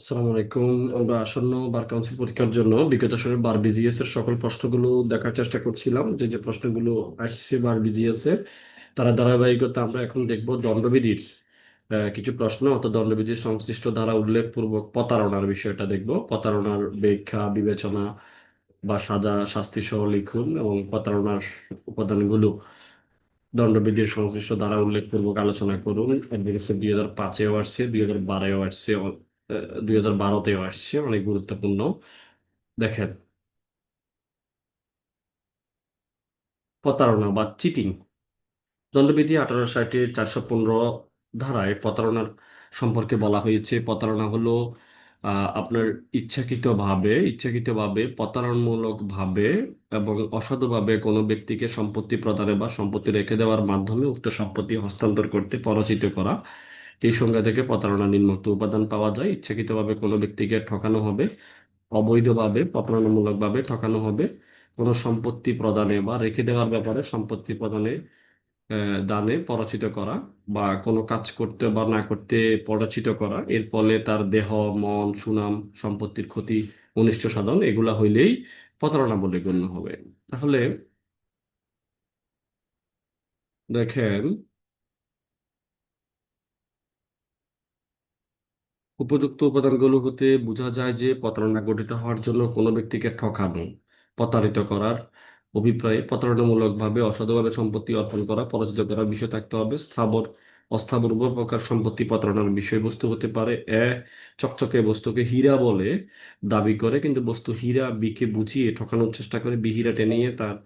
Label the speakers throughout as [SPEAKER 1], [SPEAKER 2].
[SPEAKER 1] আসসালামু আলাইকুম। আমরা আসন্ন বার কাউন্সিল পরীক্ষার জন্য বিগত সালের বার বিজিএস এর সকল প্রশ্নগুলো দেখার চেষ্টা করছিলাম, যে যে প্রশ্নগুলো আসছে বার বিজিএস এর তারা ধারাবাহিকতা আমরা এখন দেখব দণ্ডবিধির কিছু প্রশ্ন, অর্থাৎ দণ্ডবিধির সংশ্লিষ্ট ধারা উল্লেখপূর্বক প্রতারণার বিষয়টা দেখব। প্রতারণার ব্যাখ্যা, বিবেচনা বা সাজা, শাস্তি সহ লিখুন এবং প্রতারণার উপাদানগুলো দণ্ডবিধির সংশ্লিষ্ট ধারা উল্লেখপূর্বক আলোচনা করুন। এর 2005-এও আসছে, 2012-এও আসছে, 2012-তেও আসছে, অনেক গুরুত্বপূর্ণ। দেখেন, প্রতারণা বা চিটিং। দণ্ডবিধি 1860-এর 415 ধারায় প্রতারণার সম্পর্কে বলা হয়েছে। প্রতারণা হলো আপনার ইচ্ছাকৃতভাবে প্রতারণামূলক ভাবে এবং অসাধুভাবে কোনো ব্যক্তিকে সম্পত্তি প্রদানে বা সম্পত্তি রেখে দেওয়ার মাধ্যমে উক্ত সম্পত্তি হস্তান্তর করতে প্ররোচিত করা। এই সংজ্ঞা থেকে প্রতারণা নিম্নোক্ত উপাদান পাওয়া যায়: ইচ্ছাকৃতভাবে কোনো ব্যক্তিকে ঠকানো হবে, অবৈধভাবে প্রতারণামূলকভাবে ঠকানো হবে, কোনো সম্পত্তি প্রদানে বা রেখে দেওয়ার ব্যাপারে সম্পত্তি প্রদানে দানে পরাজিত করা, বা কোনো কাজ করতে বা না করতে পরাজিত করা, এর ফলে তার দেহ, মন, সুনাম, সম্পত্তির ক্ষতি, অনিষ্ট সাধন, এগুলা হইলেই প্রতারণা বলে গণ্য হবে। তাহলে দেখেন, উপযুক্ত উপাদানগুলো হতে বোঝা যায় যে প্রতারণা গঠিত হওয়ার জন্য কোনো ব্যক্তিকে ঠকানো, প্রতারিত করার অভিপ্রায়ে প্রতারণামূলকভাবে অসাধুভাবে সম্পত্তি অর্পণ করা, পরাজিত করার বিষয় থাকতে হবে। স্থাবর, অস্থাবর উভয় প্রকার সম্পত্তি প্রতারণার বিষয়বস্তু হতে পারে। চকচকে বস্তুকে হীরা বলে দাবি করে, কিন্তু বস্তু হীরা বিকে বুঝিয়ে ঠকানোর চেষ্টা করে, বি হীরা টেনে তার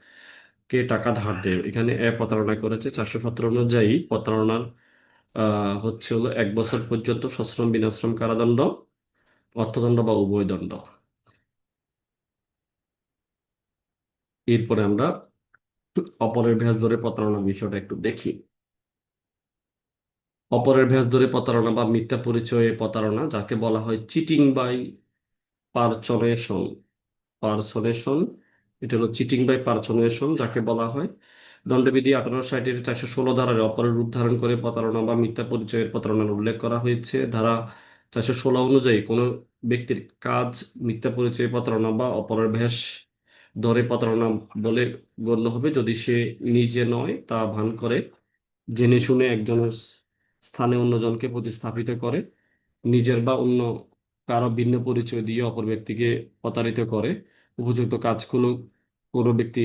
[SPEAKER 1] কে টাকা ধার দেয়। এখানে প্রতারণা করেছে। 417 অনুযায়ী প্রতারণার হচ্ছে হলো 1 বছর পর্যন্ত সশ্রম বিনাশ্রম কারাদণ্ড, অর্থদণ্ড বা উভয় দণ্ড। এরপরে আমরা অপরের ভেষ ধরে প্রতারণার বিষয়টা একটু দেখি। অপরের ভেষ ধরে প্রতারণা বা মিথ্যা পরিচয়ে প্রতারণা, যাকে বলা হয় চিটিং বাই পারচনেশন। পার্সোনেশন, এটা হলো চিটিং বাই পার্সোনেশন যাকে বলা হয়। দণ্ডবিধি 1860-এর 416 ধারায় অপরের রূপ ধারণ করে প্রতারণা বা মিথ্যা পরিচয়ের প্রতারণার উল্লেখ করা হয়েছে। ধারা 416 অনুযায়ী কোনো ব্যক্তির কাজ মিথ্যা পরিচয়ে প্রতারণা বা অপরের ভেষ ধরে প্রতারণা বলে গণ্য হবে যদি সে নিজে নয় তা ভান করে, জেনে শুনে একজনের স্থানে অন্যজনকে প্রতিস্থাপিত করে, নিজের বা অন্য কারো ভিন্ন পরিচয় দিয়ে অপর ব্যক্তিকে প্রতারিত করে। উপযুক্ত কাজগুলো কোনো ব্যক্তি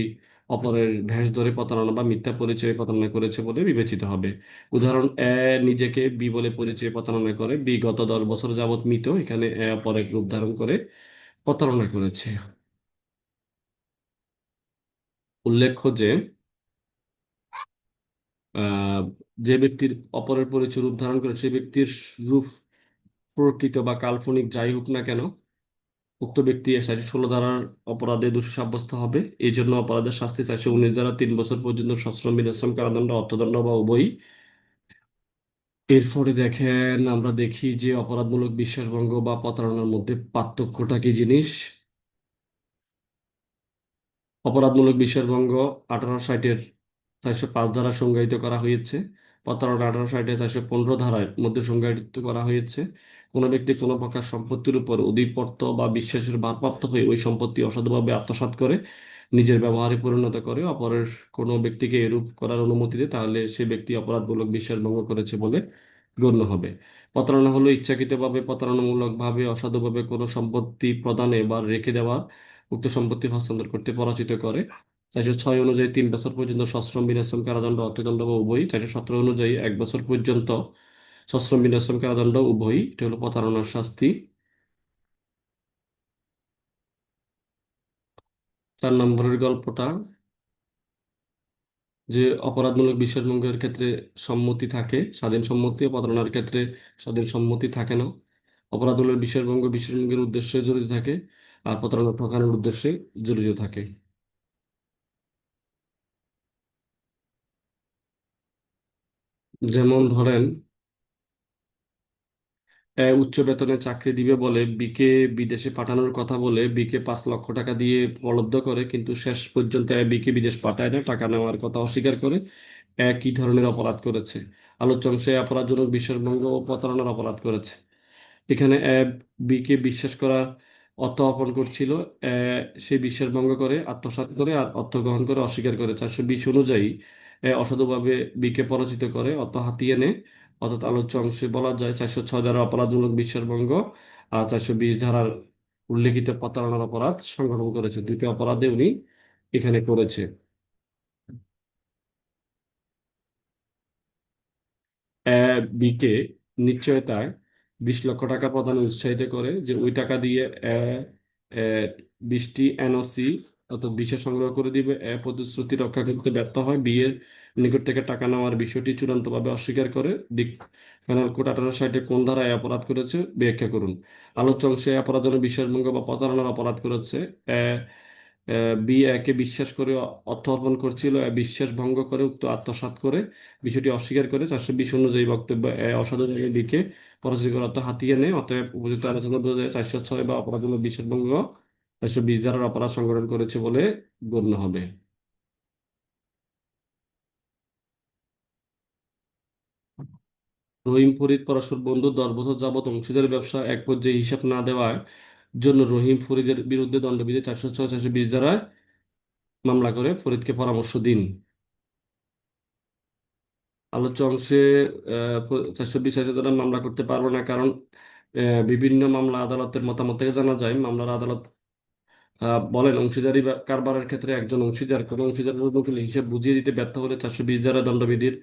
[SPEAKER 1] অপরের ভেষ ধরে প্রতারণা বা মিথ্যা পরিচয়ে প্রতারণা করেছে বলে বিবেচিত হবে। উদাহরণ: নিজেকে বি বলে পরিচয়ে প্রতারণা করে, বি গত 10 বছর যাবৎ মৃত, এখানে অপরের রূপ ধারণ করে প্রতারণা করেছে। উল্লেখ্য যে আহ, যে ব্যক্তির অপরের পরিচয় রূপ ধারণ করে, সেই ব্যক্তির রূপ প্রকৃত বা কাল্পনিক যাই হোক না কেন, উক্ত ব্যক্তি 416 ধারার অপরাধে দোষী সাব্যস্ত হবে। এই জন্য অপরাধের শাস্তি 419 ধারা 3 বছর পর্যন্ত সশ্রম বিনাশ্রম কারাদণ্ড, অর্থদণ্ড বা উভয়ই। এরপরে দেখেন, আমরা দেখি যে অপরাধমূলক বিশ্বাসভঙ্গ বা প্রতারণার মধ্যে পার্থক্যটা কি জিনিস। অপরাধমূলক বিশ্বাসভঙ্গ 1860-এর 405 ধারা সংজ্ঞায়িত করা হয়েছে। প্রতারণা 1860-এর 415 ধারার মধ্যে সংজ্ঞায়িত করা হয়েছে। কোনো ব্যক্তি কোনো প্রকার সম্পত্তির উপর অধিপত্য বা বিশ্বাসের ভারপ্রাপ্ত হয়ে ওই সম্পত্তি অসাধুভাবে আত্মসাৎ করে নিজের ব্যবহারে পরিণত করে অপরের কোনো ব্যক্তিকে এরূপ করার অনুমতি দেয়, তাহলে সে ব্যক্তি অপরাধমূলক বিশ্বাস ভঙ্গ করেছে বলে গণ্য হবে। প্রতারণা হলো ইচ্ছাকৃতভাবে প্রতারণামূলকভাবে অসাধুভাবে কোনো সম্পত্তি প্রদানে বা রেখে দেওয়া, উক্ত সম্পত্তি হস্তান্তর করতে পরাজিত করে। 406 অনুযায়ী 3 বছর পর্যন্ত সশ্রম বিনাশ্রম কারাদণ্ড, অর্থদণ্ড বা উভয়ই। 417 অনুযায়ী 1 বছর পর্যন্ত সশ্রম বিনাশ্রম কারাদণ্ড, উভয়ই। এটা হলো প্রতারণার শাস্তি। 4 নম্বরের গল্পটা, যে অপরাধমূলক বিশ্বাসভঙ্গের ক্ষেত্রে সম্মতি থাকে, স্বাধীন সম্মতি, ও প্রতারণার ক্ষেত্রে স্বাধীন সম্মতি থাকে না। অপরাধমূলক বিশ্বাসভঙ্গের উদ্দেশ্যে জড়িত থাকে, আর প্রতারণা ঠকানোর উদ্দেশ্যে জড়িত থাকে। যেমন ধরেন, উচ্চ বেতনে চাকরি দিবে বলে বিকে বিদেশে পাঠানোর কথা বলে বিকে 5 লক্ষ টাকা দিয়ে প্রলব্ধ করে, কিন্তু শেষ পর্যন্ত বিকে বিদেশ পাঠায় না, টাকা নেওয়ার কথা অস্বীকার করে। একই ধরনের অপরাধ করেছে। আলোচ্য অংশে অপরাধজনক বিশ্বাসভঙ্গ ও প্রতারণার অপরাধ করেছে। এখানে বি কে বিশ্বাস করা অর্থ অর্পণ করছিল। এ, সে বিশ্বাস ভঙ্গ করে আত্মসাৎ করে আর অর্থ গ্রহণ করে অস্বীকার করে 420 অনুযায়ী অসাধুভাবে বি কে পরাজিত করে অর্থ হাতিয়ে নেয়। অর্থাৎ আলোচ্য অংশে বলা যায় 406 ধারা অপরাধমূলক বিশ্বাস ভঙ্গ আর 420 ধারার উল্লেখিত প্রতারণার অপরাধ সংগঠন করেছে। দুটি অপরাধে উনি এখানে করেছে। বিকে নিশ্চয়তায় 20 লক্ষ টাকা প্রদানে উৎসাহিত করে যে ওই টাকা দিয়ে আহ, আহ, 20টি এনওসি অর্থাৎ ভিসা সংগ্রহ করে দিবে। প্রতিশ্রুতি রক্ষা করতে ব্যর্থ হয়, বিয়ের নিকট থেকে টাকা নেওয়ার বিষয়টি চূড়ান্তভাবে অস্বীকার করে। দিক পেনাল কোড 1860 কোন ধারায় এই অপরাধ করেছে ব্যাখ্যা করুন। আলোচ্য অংশে এই অপরাধের বিশ্বাসভঙ্গ বা প্রতারণার অপরাধ করেছে। আহ, বি একে বিশ্বাস করে অর্থ অর্পণ করছিল, বিশ্বাস ভঙ্গ করে উক্ত আত্মসাৎ করে বিষয়টি অস্বীকার করে 420 অনুযায়ী বক্তব্য অসাধু দিকে পরাজিত করার অর্থ হাতিয়ে নেয়। অতএব উপযুক্ত আলোচনা বোঝা যায় 406 বা অপরাধমূলক বিশ্বাসভঙ্গ 420 ধারার অপরাধ সংগঠন করেছে বলে গণ্য হবে। রহিম ফরিদ পরস্পর বন্ধু। 10 বছর যাবৎ অংশীদারি ব্যবসা এক পর্যায়ে হিসাব না দেওয়ার জন্য রহিম ফরিদের বিরুদ্ধে দণ্ডবিধি 406 420 ধারায় মামলা করে ফরিদকে পরামর্শ দিন। আলোচ্য অংশে 420 ধারা মামলা করতে পারবে না, কারণ বিভিন্ন মামলা আদালতের মতামত থেকে জানা যায় মামলার আদালত বলেন অংশীদারি কারবারের ক্ষেত্রে একজন অংশীদার কোনো অংশীদার উকিল হিসেব বুঝিয়ে দিতে ব্যর্থ হলে 420 ধারা দণ্ডবিধির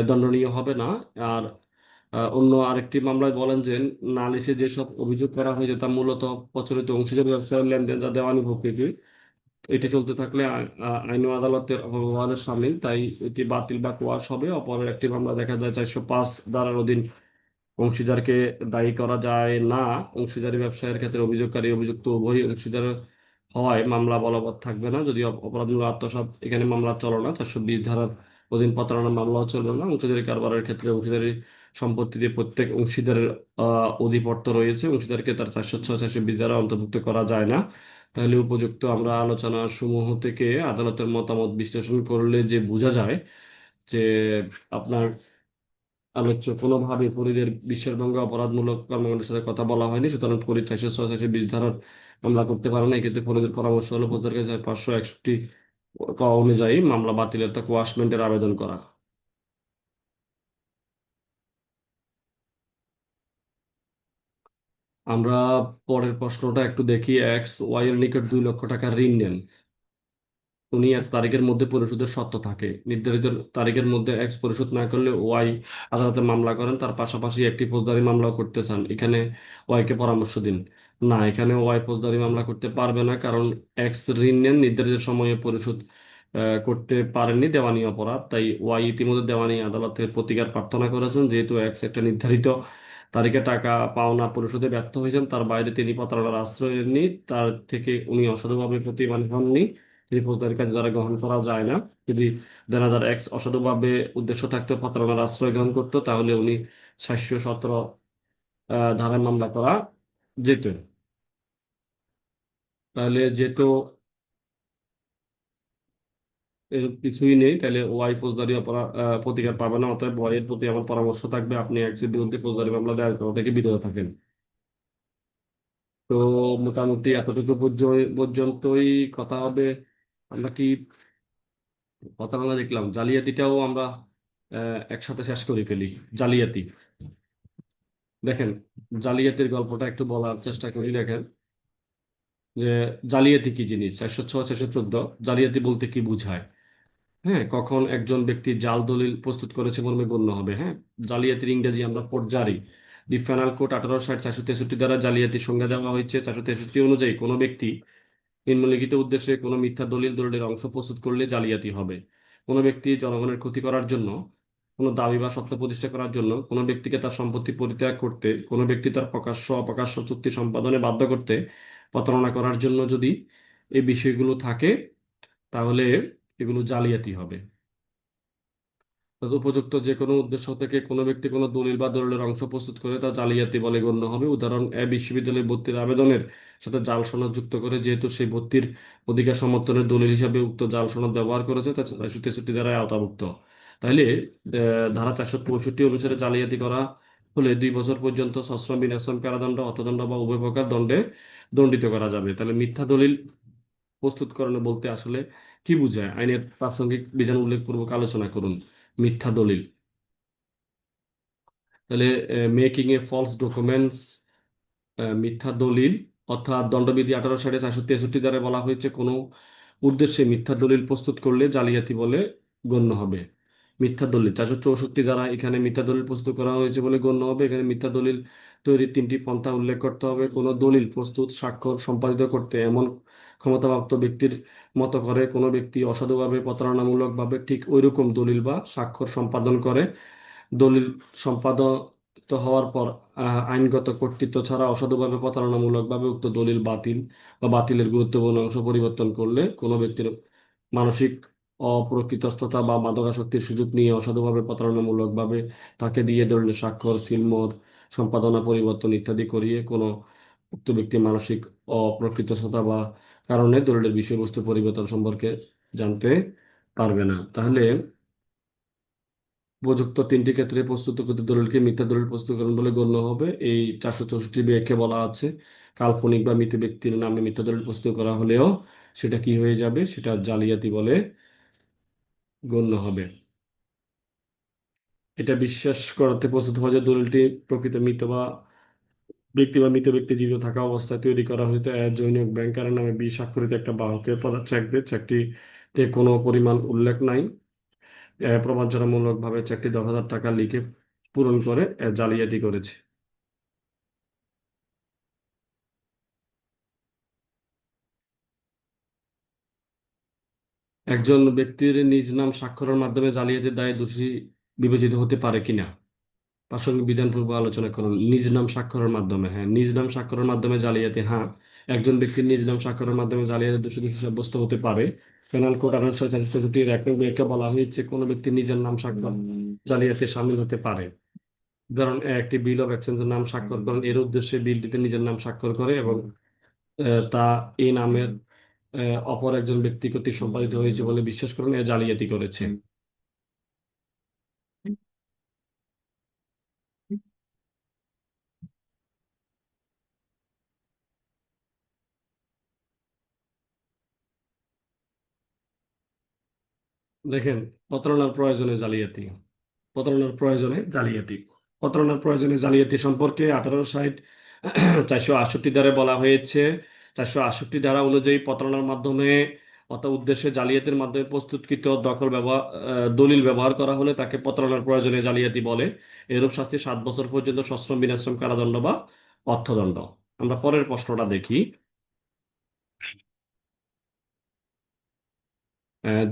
[SPEAKER 1] দণ্ডনীয় হবে না। আর অন্য আরেকটি মামলায় বলেন যে নালিশে যেসব অভিযোগ করা হয়েছে তা মূলত প্রচলিত অংশীদারি ব্যবসায়ের লেনদেন যা দেওয়ানি প্রকৃতি। এটি চলতে থাকলে আইন ও আদালতের অপব্যবহারের সামিল, তাই এটি বাতিল বা কোয়াশ হবে। অপরের একটি মামলা দেখা যায় 405 ধারার অধীন অংশীদারকে দায়ী করা যায় না। অংশীদারি ব্যবসায়ের ক্ষেত্রে অভিযোগকারী অভিযুক্ত উভয় অংশীদার হওয়ায় মামলা বলবৎ থাকবে না। যদি অপরাধমূলক আত্মসাৎ এখানে মামলা চলে না। 420 ধারার অধীন প্রতারণা মামলাও চলবে না। অংশীদারি কারবারের ক্ষেত্রে অংশীদারি সম্পত্তিতে প্রত্যেক অংশীদারের অধিপত্য রয়েছে। অংশীদারকে তার 406 420 ধারা অন্তর্ভুক্ত করা যায় না। তাহলে উপযুক্ত আমরা আলোচনা সমূহ থেকে আদালতের মতামত বিশ্লেষণ করলে যে বোঝা যায় যে আপনার আলোচ্য কোনোভাবে ফরিদের বিশ্বাসভঙ্গ অপরাধমূলক কর্মকাণ্ডের সাথে কথা বলা হয়নি, সুতরাং ফরিদ 406 ধারার মামলা করতে পারে না। এক্ষেত্রে ফরিদের পরামর্শ হলো ফৌজদারি কাছে 561 ক অনুযায়ী মামলা বাতিলের তা কোয়াশমেন্টের আবেদন করা। আমরা পরের প্রশ্নটা একটু দেখি। এক্স ওয়াই এর নিকট 2 লক্ষ টাকা ঋণ নেন। উনি এক তারিখের মধ্যে পরিশোধের শর্ত থাকে। নির্ধারিত তারিখের মধ্যে এক্স পরিশোধ না করলে ওয়াই আদালতে মামলা করেন। তার পাশাপাশি একটি ফৌজদারি মামলা করতে চান। এখানে ওয়াই কে পরামর্শ দিন। না, এখানে ওয়াই ফৌজদারি মামলা করতে পারবে না, কারণ এক্স ঋণ নেন নির্ধারিত সময়ে পরিশোধ করতে পারেননি, দেওয়ানি অপরাধ। তাই ওয়াই ইতিমধ্যে দেওয়ানি আদালতের প্রতিকার প্রার্থনা করেছেন। যেহেতু এক্স একটা নির্ধারিত তারিখে টাকা পাওনা পরিশোধে ব্যর্থ হয়েছেন, তার বাইরে তিনি প্রতারণার আশ্রয় নেননি, তার থেকে উনি অসাধুভাবে প্রতিমানী হননি, এই ফৌজদারি কার্য দ্বারা গ্রহণ করা যায় না। যদি দেনাদার এক্স অসাধুভাবে উদ্দেশ্য থাকতে প্রতারণার আশ্রয় গ্রহণ করতো তাহলে উনি 717 ধারায় মামলা করা যেত। তাহলে যেহেতু এর কিছুই নেই, তাহলে ওয়াই ফৌজদারি অপরাধ প্রতিকার পাবে না। অতএব ওয়াই এর প্রতি আমার পরামর্শ থাকবে আপনি এক্স এর বিরুদ্ধে ফৌজদারি মামলা দায়ের করা থেকে বিরত থাকেন। তো মোটামুটি এতটুকু পর্যন্তই কথা হবে। আমরা কি প্রতারণা দেখলাম, জালিয়াতিটাও আমরা একসাথে শেষ করে ফেলি। জালিয়াতি, দেখেন, জালিয়াতির গল্পটা একটু বলার চেষ্টা করি। দেখেন যে জালিয়াতি কি জিনিস। 406 414 জালিয়াতি বলতে কি বুঝায়। হ্যাঁ, কখন একজন ব্যক্তি জাল দলিল প্রস্তুত করেছে মর্মে গণ্য হবে। হ্যাঁ, জালিয়াতির ইংরেজি আমরা ফোর্জারি। দি পেনাল কোড 1860 463 দ্বারা জালিয়াতির সংজ্ঞা দেওয়া হয়েছে। 463 অনুযায়ী কোনো ব্যক্তি নিম্নলিখিত উদ্দেশ্যে কোনো মিথ্যা দলিলের অংশ প্রস্তুত করলে জালিয়াতি হবে। কোনো ব্যক্তি জনগণের ক্ষতি করার জন্য, কোনো দাবি বা সত্য প্রতিষ্ঠা করার জন্য, কোনো ব্যক্তিকে তার সম্পত্তি পরিত্যাগ করতে, কোনো ব্যক্তি তার প্রকাশ্য অপ্রকাশ্য চুক্তি সম্পাদনে বাধ্য করতে, প্রতারণা করার জন্য যদি এই বিষয়গুলো থাকে তাহলে এগুলো জালিয়াতি হবে। উপযুক্ত যে কোনো উদ্দেশ্য থেকে কোনো ব্যক্তি কোনো দলিল বা দলিলের অংশ প্রস্তুত করে তা জালিয়াতি বলে গণ্য হবে। উদাহরণ, বিশ্ববিদ্যালয়ে ভর্তির আবেদনের সাথে জাল সনদ যুক্ত করে যেহেতু সেই ভর্তির অধিকার সমর্থনের দলিল হিসাবে উক্ত জাল সনদ ব্যবহার করেছে তা 463 দ্বারা আওতাভুক্ত। তাহলে ধারা 465 অনুসারে জালিয়াতি করা হলে 2 বছর পর্যন্ত সশ্রম বিনাশ্রম কারাদণ্ড, অর্থদণ্ড বা উভয় প্রকার দণ্ডে দণ্ডিত করা যাবে। তাহলে মিথ্যা দলিল প্রস্তুতকরণ বলতে আসলে কি বোঝায়? আইনের প্রাসঙ্গিক বিধান উল্লেখপূর্বক আলোচনা করুন। মিথ্যা দলিল, তাহলে মেকিং এ ফলস ডকুমেন্টস, মিথ্যা দলিল অর্থাৎ দণ্ডবিধি 18 সালে 463 দ্বারা বলা হয়েছে কোনো উদ্দেশ্যে মিথ্যা দলিল প্রস্তুত করলে জালিয়াতি বলে গণ্য হবে। মিথ্যা দলিল 464 দ্বারা এখানে মিথ্যা দলিল প্রস্তুত করা হয়েছে বলে গণ্য হবে। এখানে মিথ্যা দলিল তৈরির 3টি পন্থা উল্লেখ করতে হবে। কোনো দলিল প্রস্তুত, স্বাক্ষর, সম্পাদিত করতে এমন ক্ষমতাপ্রাপ্ত ব্যক্তির মতো করে কোনো ব্যক্তি অসাধুভাবে, প্রতারণামূলকভাবে ঠিক ওইরকম দলিল বা স্বাক্ষর সম্পাদন করে। দলিল সম্পাদিত হওয়ার পর আইনগত কর্তৃত্ব ছাড়া অসাধুভাবে, প্রতারণামূলকভাবে উক্ত দলিল বাতিল বা বাতিলের গুরুত্বপূর্ণ অংশ পরিবর্তন করলে কোনো ব্যক্তির মানসিক অপ্রকৃতস্থতা বা মাদকাসক্তির সুযোগ নিয়ে অসাধুভাবে, প্রতারণামূলকভাবে তাকে দিয়ে দলিলের স্বাক্ষর, সিলমোহর, সম্পাদনা পরিবর্তন ইত্যাদি করিয়ে কোনো উক্ত ব্যক্তির মানসিক অপ্রকৃতস্থতা বা কারণে দলিলের বিষয়বস্তু পরিবর্তন সম্পর্কে জানতে পারবে না। তাহলে উপযুক্ত 3টি ক্ষেত্রে প্রস্তুতকৃত দলিলকে মিথ্যা দলিল প্রস্তুতকরণ বলে গণ্য হবে। এই 464 ব্যাখ্যা বলা আছে কাল্পনিক বা মৃত ব্যক্তির নামে মিথ্যা দলিল প্রস্তুত করা হলেও সেটা কি হয়ে যাবে? সেটা জালিয়াতি বলে গণ্য হবে। এটা বিশ্বাস করাতে প্রস্তুত হওয়া যে দলিলটি প্রকৃত মৃত বা মৃত ব্যক্তি জীবিত থাকা অবস্থায় তৈরি করা হয়েছে জনৈক ব্যাংকারের নামে স্বাক্ষরিত একটা বাহকের পড়া চেক দিয়ে চেকটিতে কোনো পরিমাণ উল্লেখ নাই। প্রবঞ্চনামূলকভাবে চেকটি 10,000 টাকা লিখে পূরণ করে জালিয়াতি করেছে। একজন ব্যক্তির নিজ নাম স্বাক্ষরের মাধ্যমে জালিয়াতির দায়ে দোষী বিবেচিত হতে পারে কিনা প্রাসঙ্গিক বিধান পূর্ব আলোচনা করুন। নিজ নাম স্বাক্ষরের মাধ্যমে, হ্যাঁ, নিজ নাম স্বাক্ষরের মাধ্যমে জালিয়াতি, হ্যাঁ, একজন ব্যক্তির নিজ নাম স্বাক্ষরের মাধ্যমে জালিয়াতি দোষী সাব্যস্ত হতে পারে। পেনাল কোড 1864 এক নং ব্যাখ্যা বলা হয়েছে কোনো ব্যক্তি নিজের নাম স্বাক্ষর জালিয়াতি শামিল হতে পারে। ধরুন একটি বিল অফ এক্সচেঞ্জের নাম স্বাক্ষর করেন, এর উদ্দেশ্যে বিলটিতে নিজের নাম স্বাক্ষর করে এবং তা এই নামের অপর একজন ব্যক্তি কর্তৃক সম্পাদিত হয়েছে বলে বিশ্বাস করেন, এ জালিয়াতি করেছে। দেখেন, প্রতারণার প্রয়োজনে জালিয়াতি, প্রতারণার প্রয়োজনে জালিয়াতি, প্রতারণার প্রয়োজনে জালিয়াতি সম্পর্কে 1860 468 ধারায় বলা হয়েছে। 468 ধারা অনুযায়ী প্রতারণার মাধ্যমে অর্থাৎ উদ্দেশ্যে জালিয়াতির মাধ্যমে প্রস্তুতকৃত দলিল ব্যবহার করা হলে তাকে প্রতারণার প্রয়োজনে জালিয়াতি বলে। এরূপ শাস্তি 7 বছর পর্যন্ত সশ্রম বিনাশ্রম কারাদণ্ড বা অর্থদণ্ড। আমরা পরের প্রশ্নটা দেখি।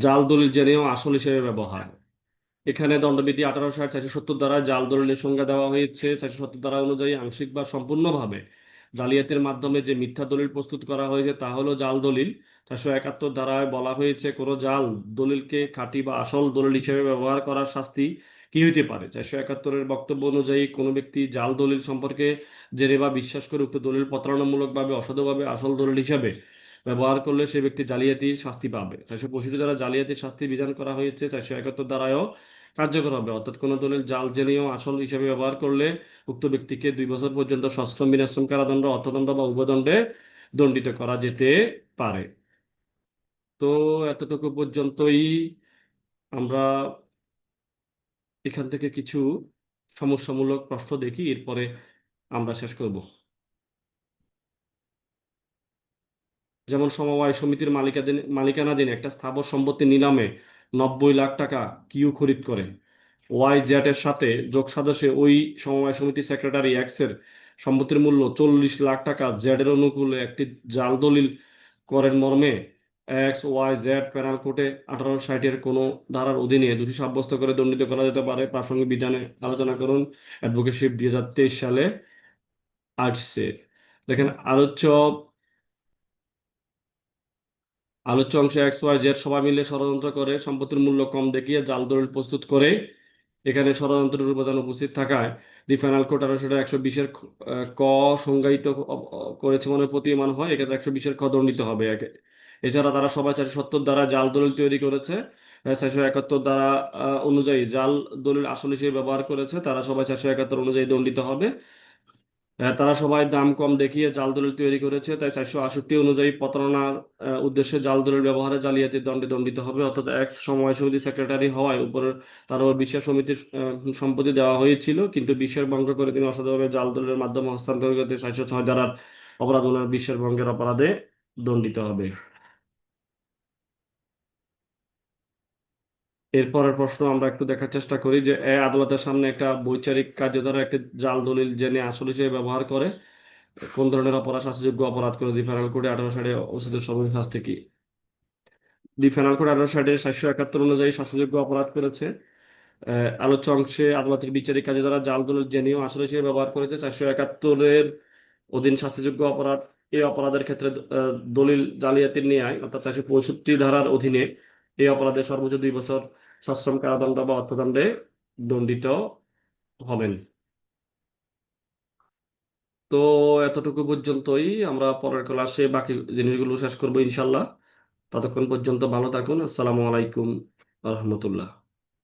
[SPEAKER 1] জাল দলিল জেনেও আসল হিসেবে ব্যবহার। এখানে দণ্ডবিধি 1860 470 দ্বারা জাল দলিলের সংজ্ঞা দেওয়া হয়েছে। 470 ধারা অনুযায়ী আংশিক বা সম্পূর্ণভাবে জালিয়াতির মাধ্যমে যে মিথ্যা দলিল প্রস্তুত করা হয়েছে তা হলো জাল দলিল। 471 ধারায় বলা হয়েছে কোনো জাল দলিলকে খাঁটি বা আসল দলিল হিসেবে ব্যবহার করার শাস্তি কি হইতে পারে। 471-এর বক্তব্য অনুযায়ী কোনো ব্যক্তি জাল দলিল সম্পর্কে জেনে বা বিশ্বাস করে উক্ত দলিল প্রতারণামূলকভাবে, অসাধুভাবে আসল দলিল হিসেবে ব্যবহার করলে সে ব্যক্তি জালিয়াতির শাস্তি পাবে। 465 দ্বারা জালিয়াতির শাস্তি বিধান করা হয়েছে। 471 দ্বারায়ও কার্যকর হবে। অর্থাৎ কোনো দলিল জাল জেনেও আসল হিসেবে ব্যবহার করলে উক্ত ব্যক্তিকে 2 বছর পর্যন্ত সশ্রম বিনাশ্রম কারাদণ্ড, অর্থদণ্ড বা উভয়দণ্ডে দণ্ডিত করা যেতে পারে। তো এতটুকু পর্যন্তই। আমরা এখান থেকে কিছু সমস্যামূলক প্রশ্ন দেখি, এরপরে আমরা শেষ করব। যেমন সমবায় সমিতির মালিকানাধীন একটা স্থাবর সম্পত্তি নিলামে 90 লাখ টাকা কিউ খরিদ করে। ওয়াই জেড এর সাথে যোগ সাজসে ওই সমবায় সমিতি সেক্রেটারি এক্স এর সম্পত্তির মূল্য 40 লাখ টাকা জেড এর অনুকূলে একটি জাল দলিল করেন মর্মে এক্স ওয়াই জেড পেনাল কোডে 1860-এর কোনো ধারার অধীনে দোষী সাব্যস্ত করে দণ্ডিত করা যেতে পারে। প্রাসঙ্গিক বিধানে আলোচনা করুন। অ্যাডভোকেটশিপ 2023 সালে আসছে। দেখেন, আলোচ্য আলোচ্য অংশে এক্স ওয়াই জেড সবাই মিলে ষড়যন্ত্র করে সম্পত্তির মূল্য কম দেখিয়ে জাল দলিল প্রস্তুত করে। এখানে ষড়যন্ত্রের উপাদান উপস্থিত থাকায় দি ফাইনাল কোর্ট 120-এর ক সংজ্ঞায়িত করেছে মনে প্রতীয়মান হয়। এক্ষেত্রে 120-এর খ দণ্ডিত হবে। এছাড়া তারা সবাই 470 দ্বারা জাল দলিল তৈরি করেছে 471 ধারা অনুযায়ী জাল দলিল আসল হিসেবে ব্যবহার করেছে, তারা সবাই 471 অনুযায়ী দণ্ডিত হবে। তারা সবাই দাম কম দেখিয়ে জাল দলিল তৈরি করেছে, তাই 468 অনুযায়ী প্রতারণার উদ্দেশ্যে জাল দলিল ব্যবহারে জালিয়াতির দণ্ডে দণ্ডিত হবে। অর্থাৎ এক্স সময় সমিতি সেক্রেটারি হওয়ায় উপরে তার উপর বিশ্বাস সমিতির সম্পত্তি দেওয়া হয়েছিল, কিন্তু বিশ্বাস ভঙ্গ করে তিনি অসাধুভাবে জাল দলিলের মাধ্যমে হস্তান্তর করতে 406 ধারার অপরাধ মূলক বিশ্বাস ভঙ্গের অপরাধে দণ্ডিত হবে। এরপরের প্রশ্ন আমরা একটু দেখার চেষ্টা করি যে আদালতের সামনে একটা বৈচারিক কার্যধারা একটি জাল দলিল জেনে আসল হিসেবে ব্যবহার করে কোন ধরনের অপরাধ শাস্তিযোগ্য অপরাধ করে দি পেনাল কোডে 18 সালে অবস্থিত সর্বোচ্চ শাস্তি কি? দি পেনাল কোড 18 সালে 771 অনুযায়ী শাস্তিযোগ্য অপরাধ করেছে। আলোচ্য অংশে আদালতের বিচারিক কাজে দ্বারা জাল দলিল জেনেও আসল হিসেবে ব্যবহার করেছে 471-এর অধীন শাস্তিযোগ্য অপরাধ। এই অপরাধের ক্ষেত্রে দলিল জালিয়াতির ন্যায় অর্থাৎ 465 ধারার অধীনে এই অপরাধে সর্বোচ্চ 2 বছর সশ্রম কারাদণ্ড বা অর্থদণ্ডে দণ্ডিত হবেন। তো এতটুকু পর্যন্তই, আমরা পরের ক্লাসে বাকি জিনিসগুলো শেষ করবো ইনশাল্লাহ। ততক্ষণ পর্যন্ত ভালো থাকুন। আসসালামু আলাইকুম রহমতুল্লাহ।